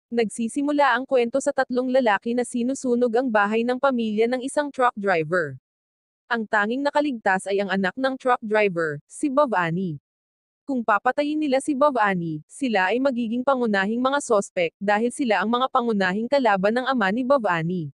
Nagsisimula ang kwento sa tatlong lalaki na sinusunog ang bahay ng pamilya ng isang truck driver. Ang tanging nakaligtas ay ang anak ng truck driver, si Bhavani. Kung papatayin nila si Bhavani, sila ay magiging pangunahing mga sospek dahil sila ang mga pangunahing kalaban ng ama ni Bhavani.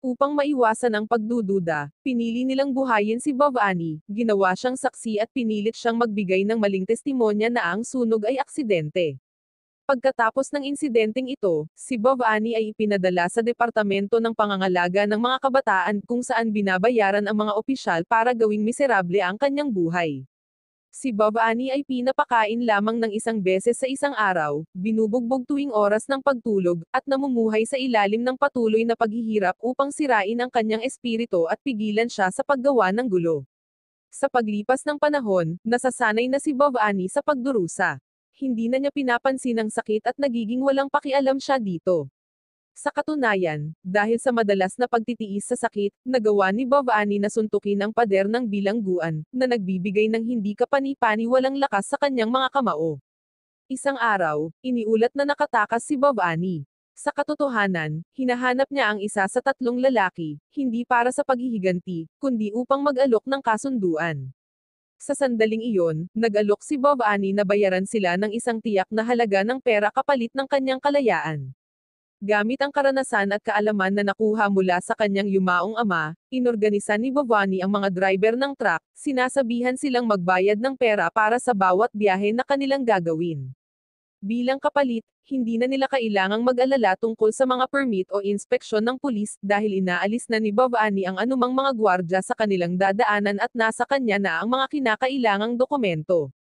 Upang maiwasan ang pagdududa, pinili nilang buhayin si Bhavani, ginawa siyang saksi at pinilit siyang magbigay ng maling testimonya na ang sunog ay aksidente. Pagkatapos ng insidenteng ito, si Bhavani ay ipinadala sa Departamento ng Pangangalaga ng mga Kabataan kung saan binabayaran ang mga opisyal para gawing miserable ang kanyang buhay. Si Bhavani ay pinapakain lamang ng isang beses sa isang araw, binubugbog tuwing oras ng pagtulog, at namumuhay sa ilalim ng patuloy na paghihirap upang sirain ang kanyang espiritu at pigilan siya sa paggawa ng gulo. Sa paglipas ng panahon, nasasanay na si Bhavani sa pagdurusa. Hindi na niya pinapansin ang sakit at nagiging walang pakialam siya dito. Sa katunayan, dahil sa madalas na pagtitiis sa sakit, nagawa ni Bhavani na suntukin ang pader ng bilangguan, na nagbibigay ng hindi kapani-paniwalang lakas sa kanyang mga kamao. Isang araw, iniulat na nakatakas si Bhavani. Sa katotohanan, hinahanap niya ang isa sa tatlong lalaki, hindi para sa paghihiganti, kundi upang mag-alok ng kasunduan. Sa sandaling iyon, nag-alok si Bhavani na bayaran sila ng isang tiyak na halaga ng pera kapalit ng kanyang kalayaan. Gamit ang karanasan at kaalaman na nakuha mula sa kanyang yumaong ama, inorganisa ni Bhavani ang mga driver ng truck, sinasabihan silang magbayad ng pera para sa bawat biyahe na kanilang gagawin. Bilang kapalit, hindi na nila kailangang mag-alala tungkol sa mga permit o inspeksyon ng pulis dahil inaalis na ni Bhavani ang anumang mga gwardya sa kanilang dadaanan at nasa kanya na ang mga kinakailangang dokumento.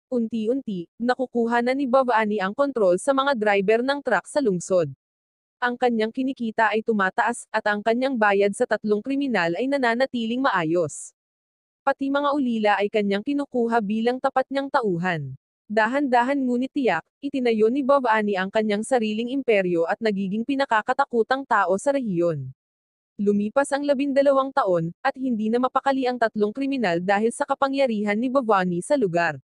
Unti-unti, nakukuha na ni Bhavani ang kontrol sa mga driver ng truck sa lungsod. Ang kanyang kinikita ay tumataas, at ang kanyang bayad sa tatlong kriminal ay nananatiling maayos. Pati mga ulila ay kanyang kinukuha bilang tapat niyang tauhan. Dahan-dahan ngunit tiyak, itinayo ni Bhavani ang kanyang sariling imperyo at nagiging pinakakatakutang tao sa rehiyon. Lumipas ang 12 taon, at hindi na mapakali ang tatlong kriminal dahil sa kapangyarihan ni Bhavani sa lugar.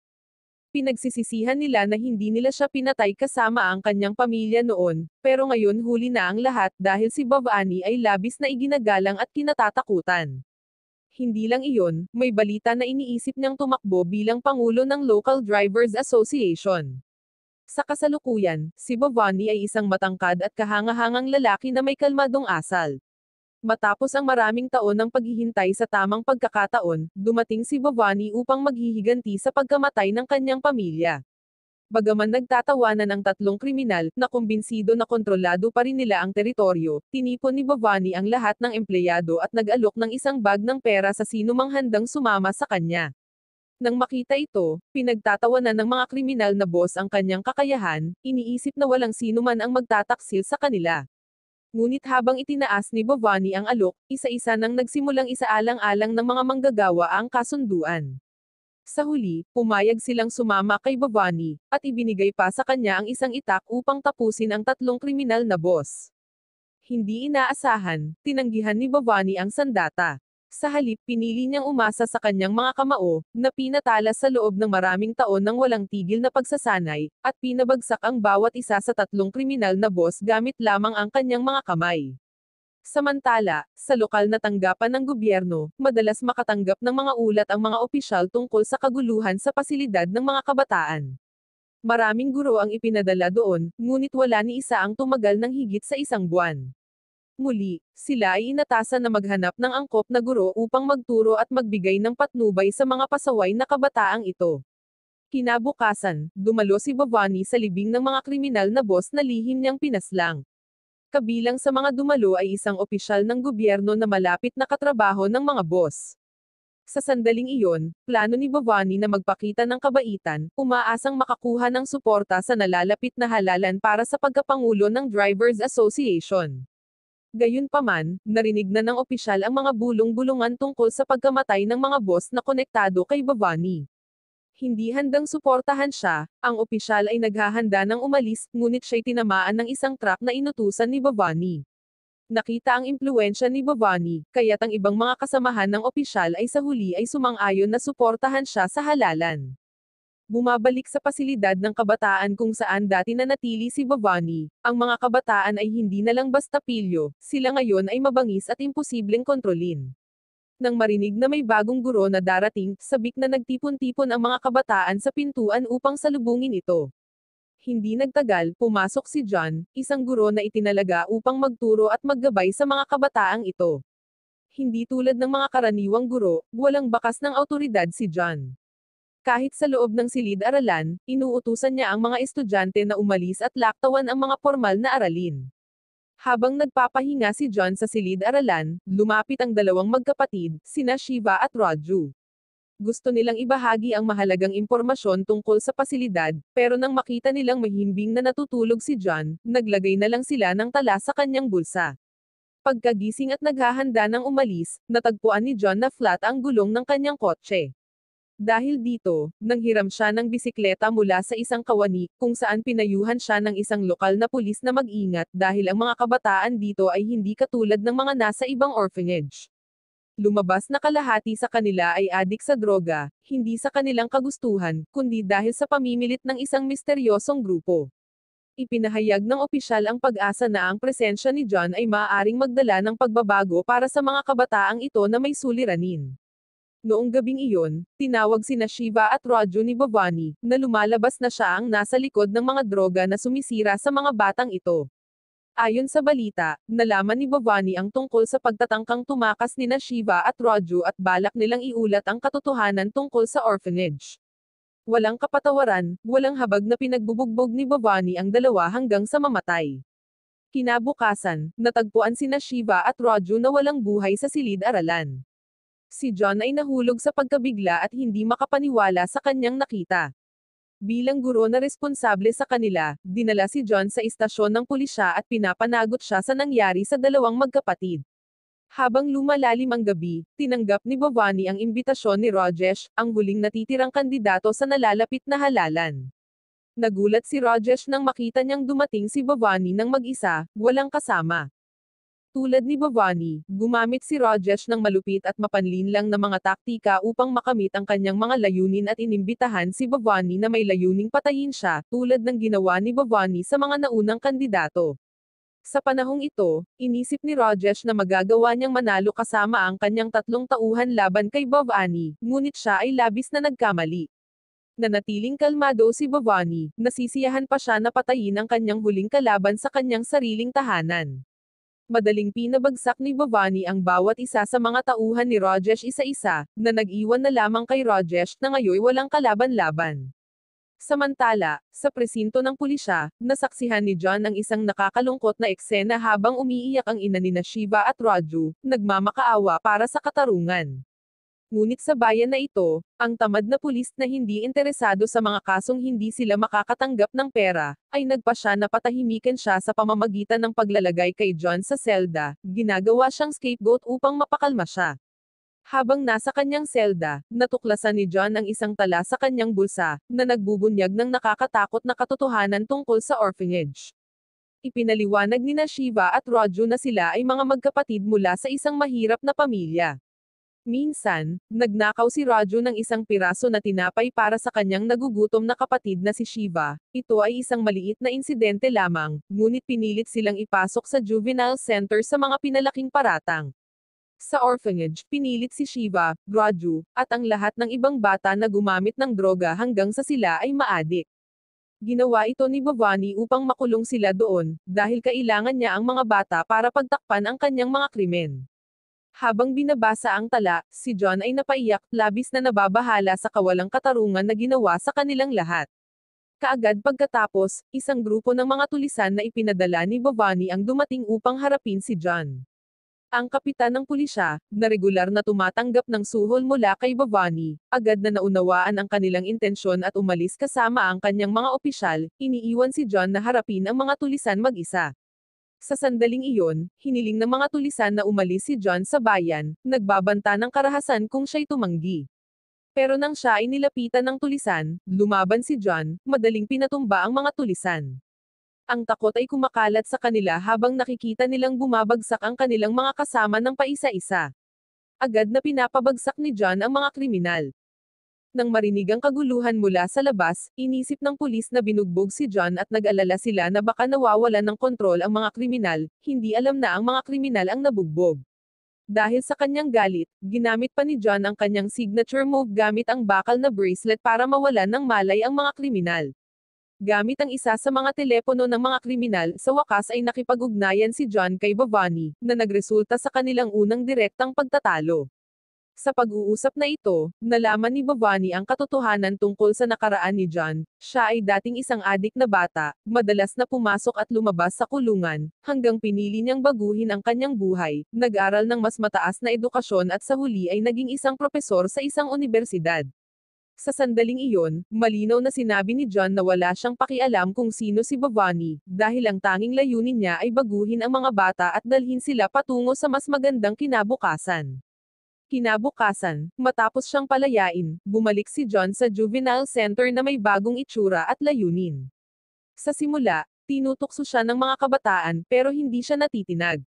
Pinagsisisihan nila na hindi nila siya pinatay kasama ang kanyang pamilya noon, pero ngayon huli na ang lahat dahil si Bhavani ay labis na iginagalang at kinatatakutan. Hindi lang iyon, may balita na iniisip niyang tumakbo bilang pangulo ng Local Drivers Association. Sa kasalukuyan, si Bhavani ay isang matangkad at kahangahangang lalaki na may kalmadong asal. Matapos ang maraming taon ng paghihintay sa tamang pagkakataon, dumating si Bhavani upang maghihiganti sa pagkamatay ng kanyang pamilya. Bagaman nagtatawanan ang tatlong kriminal, na kumbinsido na kontrolado pa rin nila ang teritoryo, tinipon ni Bhavani ang lahat ng empleyado at nag-alok ng isang bag ng pera sa sinumang handang sumama sa kanya. Nang makita ito, pinagtatawanan ng mga kriminal na boss ang kanyang kakayahan, iniisip na walang sinuman ang magtataksil sa kanila. Ngunit habang itinaas ni Bhavani ang alok, isa-isa nang nagsimulang isaalang-alang ng mga manggagawa ang kasunduan. Sa huli, pumayag silang sumama kay Bhavani, at ibinigay pa sa kanya ang isang itak upang tapusin ang tatlong kriminal na boss. Hindi inaasahan, tinanggihan ni Bhavani ang sandata. Sa halip pinili niyang umasa sa kanyang mga kamao, na pinatalas sa loob ng maraming taon ng walang tigil na pagsasanay, at pinabagsak ang bawat isa sa tatlong kriminal na boss gamit lamang ang kanyang mga kamay. Samantala, sa lokal na tanggapan ng gobyerno, madalas makatanggap ng mga ulat ang mga opisyal tungkol sa kaguluhan sa pasilidad ng mga kabataan. Maraming guro ang ipinadala doon, ngunit wala ni isa ang tumagal ng higit sa isang buwan. Muli, sila ay inatasan na maghanap ng angkop na guro upang magturo at magbigay ng patnubay sa mga pasaway na kabataang ito. Kinabukasan, dumalo si Bhavani sa libing ng mga kriminal na boss na lihim niyang pinaslang. Kabilang sa mga dumalo ay isang opisyal ng gobyerno na malapit na katrabaho ng mga boss. Sa sandaling iyon, plano ni Bhavani na magpakita ng kabaitan, umaasang makakuha ng suporta sa nalalapit na halalan para sa pagkapangulo ng Drivers Association. Gayunpaman, narinig na ng opisyal ang mga bulong-bulungan tungkol sa pagkamatay ng mga boss na konektado kay Bhavani. Hindi handang suportahan siya, ang opisyal ay naghahanda ng umalis, ngunit siya'y tinamaan ng isang truck na inutusan ni Bhavani. Nakita ang impluwensya ni Bhavani, kaya't ang ibang mga kasamahan ng opisyal ay sa huli ay sumang-ayon na suportahan siya sa halalan. Bumabalik sa pasilidad ng kabataan kung saan dati nanatili si Bhavani, ang mga kabataan ay hindi na lang basta pilyo, sila ngayon ay mabangis at imposibleng kontrolin. Nang marinig na may bagong guro na darating, sabik na nagtipon-tipon ang mga kabataan sa pintuan upang salubungin ito. Hindi nagtagal, pumasok si John, isang guro na itinalaga upang magturo at maggabay sa mga kabataang ito. Hindi tulad ng mga karaniwang guro, walang bakas ng awtoridad si John. Kahit sa loob ng silid-aralan, inuutusan niya ang mga estudyante na umalis at laktawan ang mga formal na aralin. Habang nagpapahinga si John sa silid-aralan, lumapit ang dalawang magkapatid, sina Shiva at Raju. Gusto nilang ibahagi ang mahalagang impormasyon tungkol sa pasilidad, pero nang makita nilang mahimbing na natutulog si John, naglagay na lang sila ng tala sa kanyang bulsa. Pagkagising at naghahanda ng umalis, natagpuan ni John na flat ang gulong ng kanyang kotse. Dahil dito, nanghiram siya ng bisikleta mula sa isang kawani, kung saan pinayuhan siya ng isang lokal na pulis na mag-ingat dahil ang mga kabataan dito ay hindi katulad ng mga nasa ibang orphanage. Lumabas na kalahati sa kanila ay adik sa droga, hindi sa kanilang kagustuhan, kundi dahil sa pamimilit ng isang misteryosong grupo. Ipinahayag ng opisyal ang pag-asa na ang presensya ni John ay maaaring magdala ng pagbabago para sa mga kabataang ito na may suliranin. Noong gabing iyon, tinawag sina Shiva at Raju ni Bhavani, na lumalabas na siya ang nasa likod ng mga droga na sumisira sa mga batang ito. Ayon sa balita, nalaman ni Bhavani ang tungkol sa pagtatangkang tumakas nina Shiva at Raju at balak nilang iulat ang katotohanan tungkol sa orphanage. Walang kapatawaran, walang habag na pinagbubugbog ni Bhavani ang dalawa hanggang sa mamatay. Kinabukasan, natagpuan sina Shiva at Raju na walang buhay sa silid-aralan. Si John ay nahulog sa pagkabigla at hindi makapaniwala sa kanyang nakita. Bilang guro na responsable sa kanila, dinala si John sa istasyon ng pulisya at pinapanagot siya sa nangyari sa dalawang magkapatid. Habang lumalalim ang gabi, tinanggap ni Bhavani ang imbitasyon ni Rajesh, ang huling natitirang kandidato sa nalalapit na halalan. Nagulat si Rajesh nang makita niyang dumating si Bhavani nang mag-isa, walang kasama. Tulad ni Bhavani, gumamit si Rajesh ng malupit at mapanlinlang na mga taktika upang makamit ang kanyang mga layunin at inimbitahan si Bhavani na may layuning patayin siya, tulad ng ginawa ni Bhavani sa mga naunang kandidato. Sa panahong ito, inisip ni Rajesh na magagawa niyang manalo kasama ang kanyang tatlong tauhan laban kay Bhavani, ngunit siya ay labis na nagkamali. Nanatiling kalmado si Bhavani, nasisiyahan pa siya na patayin ang kanyang huling kalaban sa kanyang sariling tahanan. Madaling pinabagsak ni Bhavani ang bawat isa sa mga tauhan ni Rajesh isa-isa, na nag-iwan na lamang kay Rajesh na ngayon walang kalaban-laban. Samantala, sa presinto ng pulisya, nasaksihan ni John ang isang nakakalungkot na eksena habang umiiyak ang ina nina Shiva at Raju, nagmamakaawa para sa katarungan. Ngunit sa bayan na ito, ang tamad na pulis na hindi interesado sa mga kasong hindi sila makakatanggap ng pera, ay nagpasya na patahimikin siya sa pamamagitan ng paglalagay kay John sa selda, ginagawa siyang scapegoat upang mapakalma siya. Habang nasa kanyang selda, natuklasan ni John ang isang tala sa kanyang bulsa, na nagbubunyag ng nakakatakot na katotohanan tungkol sa orphanage. Ipinaliwanag ni Shiva at Raju na sila ay mga magkapatid mula sa isang mahirap na pamilya. Minsan, nagnakaw si Raju ng isang piraso na tinapay para sa kanyang nagugutom na kapatid na si Shiva. Ito ay isang maliit na insidente lamang, ngunit pinilit silang ipasok sa juvenile center sa mga pinalaking paratang. Sa orphanage, pinilit si Shiva, Raju, at ang lahat ng ibang bata na gumamit ng droga hanggang sa sila ay maadik. Ginawa ito ni Bhavani upang makulong sila doon, dahil kailangan niya ang mga bata para pagtakpan ang kanyang mga krimen. Habang binabasa ang tala, si John ay napaiyak, labis na nababahala sa kawalang katarungan na ginawa sa kanilang lahat. Kaagad pagkatapos, isang grupo ng mga tulisan na ipinadala ni Bhavani ang dumating upang harapin si John. Ang kapitan ng pulisya, na regular na tumatanggap ng suhol mula kay Bhavani, agad na naunawaan ang kanilang intensyon at umalis kasama ang kanyang mga opisyal, iniiwan si John na harapin ang mga tulisan mag-isa. Sa sandaling iyon, hiniling ng mga tulisan na umalis si John sa bayan, nagbabanta ng karahasan kung siya'y tumanggi. Pero nang siya ay nilapitan ng tulisan, lumaban si John, madaling pinatumba ang mga tulisan. Ang takot ay kumakalat sa kanila habang nakikita nilang bumabagsak ang kanilang mga kasama ng paisa-isa. Agad na pinapabagsak ni John ang mga kriminal. Nang marinig ang kaguluhan mula sa labas, inisip ng pulis na binugbog si John at nag-alala sila na baka nawawalan ng kontrol ang mga kriminal, hindi alam na ang mga kriminal ang nabugbog. Dahil sa kanyang galit, ginamit pa ni John ang kanyang signature move gamit ang bakal na bracelet para mawalan ng malay ang mga kriminal. Gamit ang isa sa mga telepono ng mga kriminal, sa wakas ay nakipag-ugnayan si John kay Bhavani, na nagresulta sa kanilang unang direktang pagtatalo. Sa pag-uusap na ito, nalaman ni Bhavani ang katotohanan tungkol sa nakaraan ni John. Siya ay dating isang adik na bata, madalas na pumasok at lumabas sa kulungan, hanggang pinili niyang baguhin ang kanyang buhay, nag-aral ng mas mataas na edukasyon at sa huli ay naging isang propesor sa isang unibersidad. Sa sandaling iyon, malinaw na sinabi ni John na wala siyang pakialam kung sino si Bhavani, dahil ang tanging layunin niya ay baguhin ang mga bata at dalhin sila patungo sa mas magandang kinabukasan. Kinabukasan, matapos siyang palayain, bumalik si John sa juvenile center na may bagong itsura at layunin. Sa simula, tinutokso siya ng mga kabataan pero hindi siya natitinag.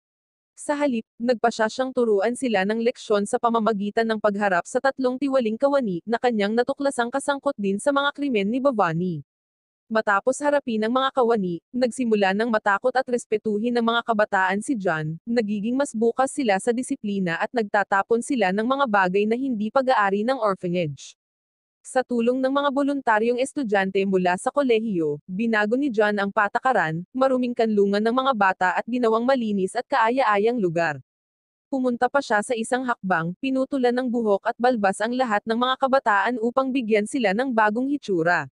Sa halip, nagpasya siyang turuan sila ng leksyon sa pamamagitan ng pagharap sa tatlong tiwaling kawani na kanyang natuklasang kasangkot din sa mga krimen ni Bhavani. Matapos harapin ang mga kawani, nagsimula ng matakot at respetuhin ng mga kabataan si John, nagiging mas bukas sila sa disiplina at nagtatapon sila ng mga bagay na hindi pag-aari ng orphanage. Sa tulong ng mga voluntaryong estudyante mula sa kolehiyo, binago ni John ang patakaran, maruming kanlungan ng mga bata at ginawang malinis at kaaya-ayang lugar. Pumunta pa siya sa isang hakbang, pinutulan ng buhok at balbas ang lahat ng mga kabataan upang bigyan sila ng bagong hitsura.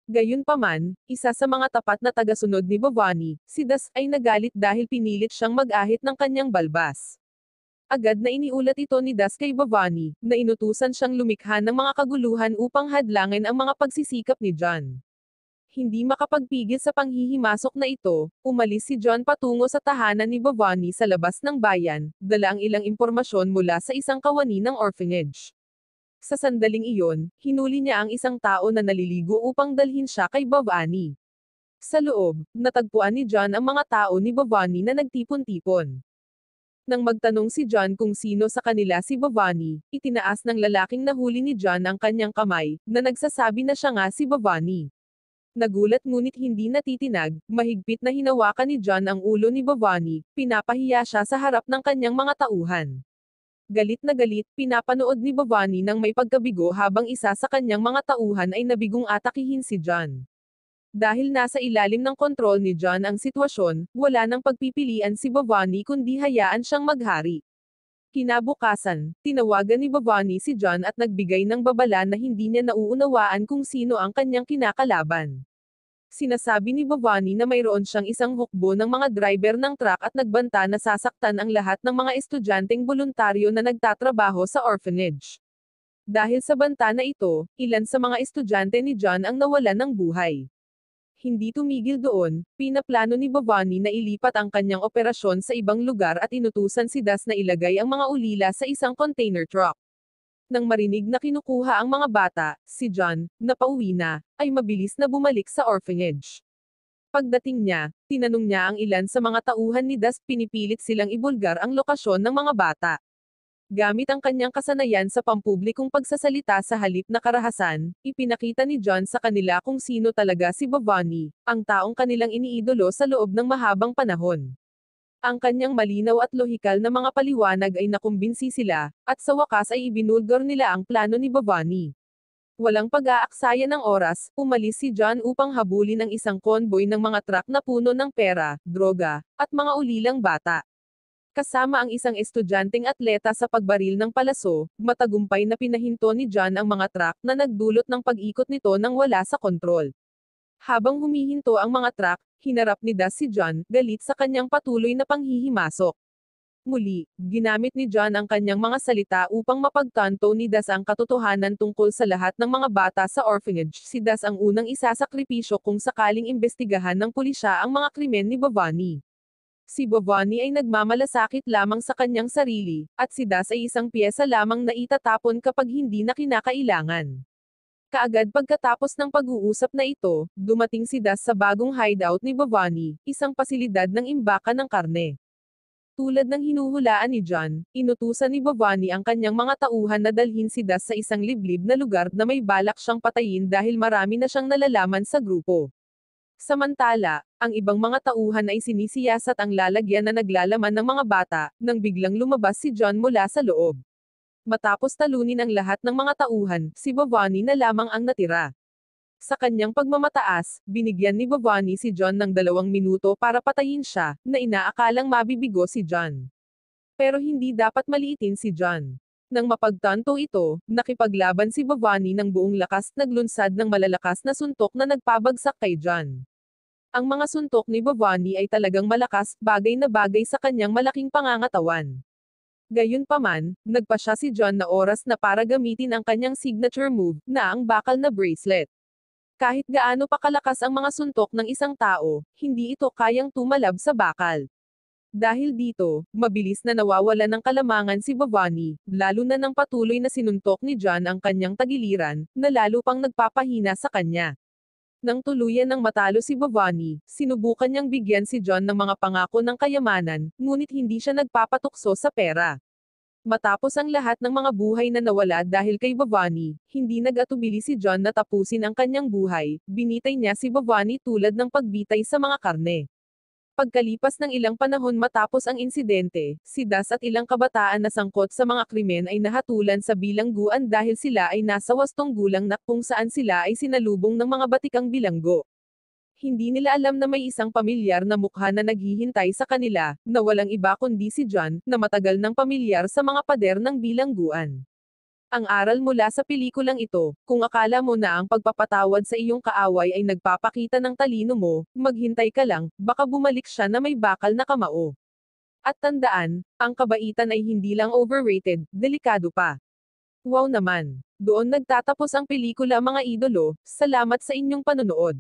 Gayunpaman, isa sa mga tapat na tagasunod ni Bhavani, si Das, ay nagalit dahil pinilit siyang mag-ahit ng kanyang balbas. Agad na iniulat ito ni Das kay Bhavani, na inutusan siyang lumikha ng mga kaguluhan upang hadlangin ang mga pagsisikap ni John. Hindi makapagpigil sa panghihimasok na ito, umalis si John patungo sa tahanan ni Bhavani sa labas ng bayan, dala ang ilang impormasyon mula sa isang kawani ng orphanage. Sa sandaling iyon, hinuli niya ang isang tao na naliligo upang dalhin siya kay Bhavani. Sa loob, natagpuan ni John ang mga tao ni Bhavani na nagtipon-tipon. Nang magtanong si John kung sino sa kanila si Bhavani, itinaas ng lalaking nahuli ni John ang kanyang kamay, na nagsasabi na siya nga si Bhavani. Nagulat ngunit hindi natitinag, mahigpit na hinawakan ni John ang ulo ni Bhavani, pinapahiya siya sa harap ng kanyang mga tauhan. Galit na galit, pinapanood ni Bhavani ng may pagkabigo habang isa sa kanyang mga tauhan ay nabigong atakihin si John. Dahil nasa ilalim ng kontrol ni John ang sitwasyon, wala nang pagpipilian si Bhavani kundi hayaan siyang maghari. Kinabukasan, tinawagan ni Bhavani si John at nagbigay ng babala na hindi niya nauunawaan kung sino ang kanyang kinakalaban. Sinasabi ni Bhavani na mayroon siyang isang hukbo ng mga driver ng truck at nagbanta na sasaktan ang lahat ng mga estudyanteng voluntaryo na nagtatrabaho sa orphanage. Dahil sa banta na ito, ilan sa mga estudyante ni John ang nawalan ng buhay. Hindi tumigil doon, pinaplano ni Bhavani na ilipat ang kanyang operasyon sa ibang lugar at inutusan si Das na ilagay ang mga ulila sa isang container truck. Nang marinig na kinukuha ang mga bata, si John, na pauwi na, ay mabilis na bumalik sa orphanage. Pagdating niya, tinanong niya ang ilan sa mga tauhan ni Das, pinipilit silang ibulgar ang lokasyon ng mga bata. Gamit ang kanyang kasanayan sa pampublikong pagsasalita sa halip na karahasan, ipinakita ni John sa kanila kung sino talaga si Bhavani, ang taong kanilang iniidolo sa loob ng mahabang panahon. Ang kanyang malinaw at lohikal na mga paliwanag ay nakumbinsi sila, at sa wakas ay ibinulgar nila ang plano ni Bhavani. Walang pag-aaksaya ng oras, umalis si John upang habulin ang isang convoy ng mga truck na puno ng pera, droga, at mga ulilang bata. Kasama ang isang estudyanteng atleta sa pagbaril ng palaso, matagumpay na pinahinto ni John ang mga truck na nagdulot ng pag-ikot nito nang wala sa kontrol. Habang humihinto ang mga truck, hinarap ni Das si John, galit sa kanyang patuloy na panghihimasok. Muli, ginamit ni John ang kanyang mga salita upang mapagtanto ni Das ang katotohanan tungkol sa lahat ng mga bata sa orphanage. Si Das ang unang isasakripisyo kung sakaling imbestigahan ng pulisya ang mga krimen ni Bhavani. Si Bhavani ay nagmamalasakit lamang sa kanyang sarili, at si Das ay isang piyesa lamang na itatapon kapag hindi na kinakailangan. Kaagad pagkatapos ng pag-uusap na ito, dumating si Das sa bagong hideout ni Bhavani, isang pasilidad ng imbaka ng karne. Tulad ng hinuhulaan ni John, inutusan ni Bhavani ang kanyang mga tauhan na dalhin si Das sa isang liblib na lugar na may balak siyang patayin dahil marami na siyang nalalaman sa grupo. Samantala, ang ibang mga tauhan ay sinisiyasat ang lalagyan na naglalaman ng mga bata, nang biglang lumabas si John mula sa loob. Matapos talunin ang lahat ng mga tauhan, si Bhavani na lamang ang natira. Sa kanyang pagmamataas, binigyan ni Bhavani si John ng 2 minuto para patayin siya, na inaakalang mabibigo si John. Pero hindi dapat maliitin si John. Nang mapagtanto ito, nakipaglaban si Bhavani ng buong lakas, naglunsad ng malalakas na suntok na nagpabagsak kay John. Ang mga suntok ni Bhavani ay talagang malakas, bagay na bagay sa kanyang malaking pangangatawan. Gayunpaman, nagpa siya si John na oras na para gamitin ang kanyang signature move, na ang bakal na bracelet. Kahit gaano pa kalakas ang mga suntok ng isang tao, hindi ito kayang tumalab sa bakal. Dahil dito, mabilis na nawawalan ng kalamangan si Bhavani, lalo na nang patuloy na sinuntok ni John ang kanyang tagiliran, na lalo pang nagpapahina sa kanya. Nang tuluyan ng matalo si Bhavani, sinubukan niyang bigyan si John ng mga pangako ng kayamanan, ngunit hindi siya nagpapatukso sa pera. Matapos ang lahat ng mga buhay na nawala dahil kay Bhavani, hindi nag-atubili si John na tapusin ang kanyang buhay, binitay niya si Bhavani tulad ng pagbitay sa mga karne. Pagkalipas ng ilang panahon matapos ang insidente, si Das at ilang kabataan na sangkot sa mga krimen ay nahatulan sa bilangguan dahil sila ay nasa 8 gulang na kung saan sila ay sinalubong ng mga batikang bilanggo. Hindi nila alam na may isang pamilyar na mukha na naghihintay sa kanila, na walang iba kundi si John, na matagal nang pamilyar sa mga pader ng bilangguan. Ang aral mula sa pelikulang ito, kung akala mo na ang pagpapatawad sa iyong kaaway ay nagpapakita ng talino mo, maghintay ka lang, baka bumalik siya na may bakal na kamao. At tandaan, ang kabaitan ay hindi lang overrated, delikado pa. Wow naman! Doon nagtatapos ang pelikula mga idolo, salamat sa inyong panonood.